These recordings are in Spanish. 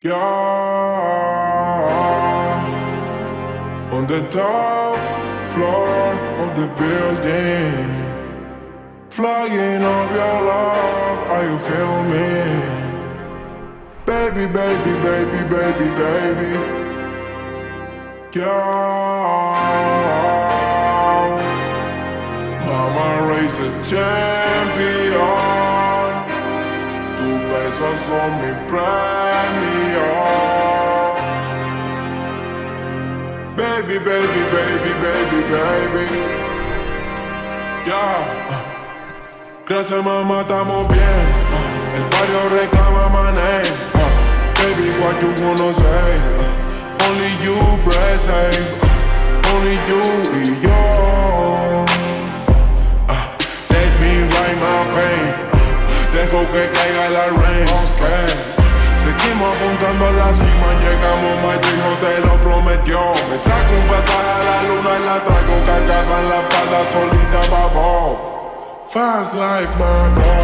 Yeah, on the top floor of the building, flying up your love, are you feel me? Baby, baby, baby, baby, baby. Yeah, mama raised a champion. Tus besos son mi premio. Baby, baby, baby, baby, baby. Yeah. Gracias mamá, estamos bien. El barrio reclama my name. Baby, what you wanna say? Only you present. Only you y yo. Let me write my pain. Dejo que caiga la rain. Okay. Seguimos apuntando a la cima, llegamos, my hijo te lo prometió. Me saco un pasaje a la luna y la traigo cargada en la espalda solita, babo. Fast life, my bro.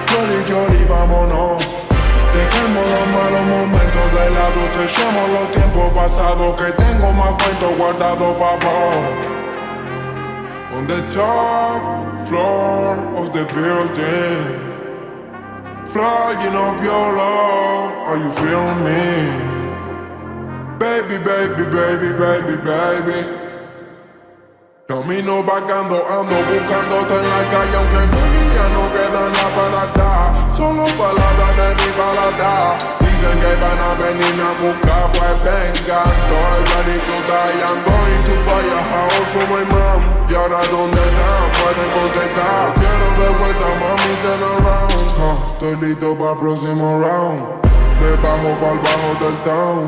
Jolly, jolly, vámonos. Dejemos los malos momentos de lado, sellemos los tiempos pasados, que tengo más cuentos guardados, babo. On the top floor of the building, flying up your love, are you feeling me? Baby, baby, baby, baby, baby. Camino vagando, ando buscándote en la calle, aunque en mi ya no queda nada para dar. Solo palabras de mi balada. Dicen que van a venirme a buscar, pues vengan. Estoy ready to die, I'm going to buy a house for my mom. Y ahora dónde están, pueden contestar. Quiero de vuelta, mami, turn around. Estoy listo para el próximo round. Me bajo pa'l bajo del town.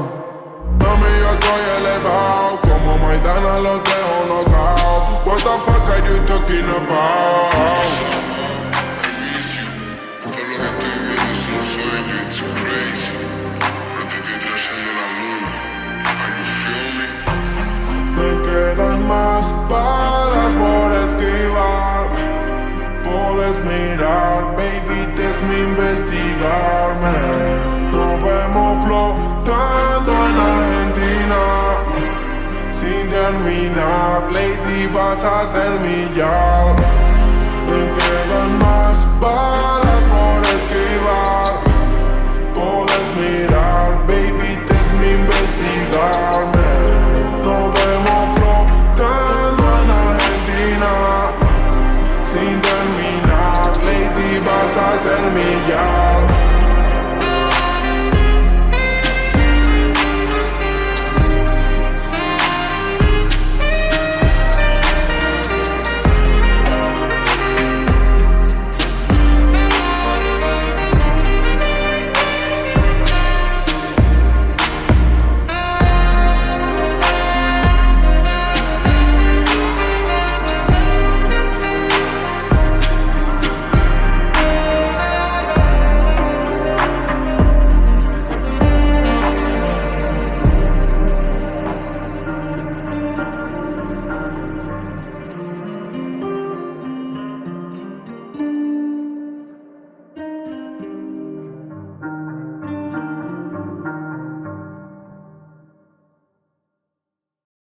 Mami, yo estoy elevado, como Maidana los dejo knockout. What the fuck are you talking about? Todo lo que estoy viendo es un sueño, it's crazy. No te estoy trayendo la luna, are you feel me? Me quedan más balas por esquivar. Puedes mirar, baby, déjame investigarme. Nos vemos flotando en Argentina. Sin terminar, lady, vas a ser mi yal. Me quedan más balas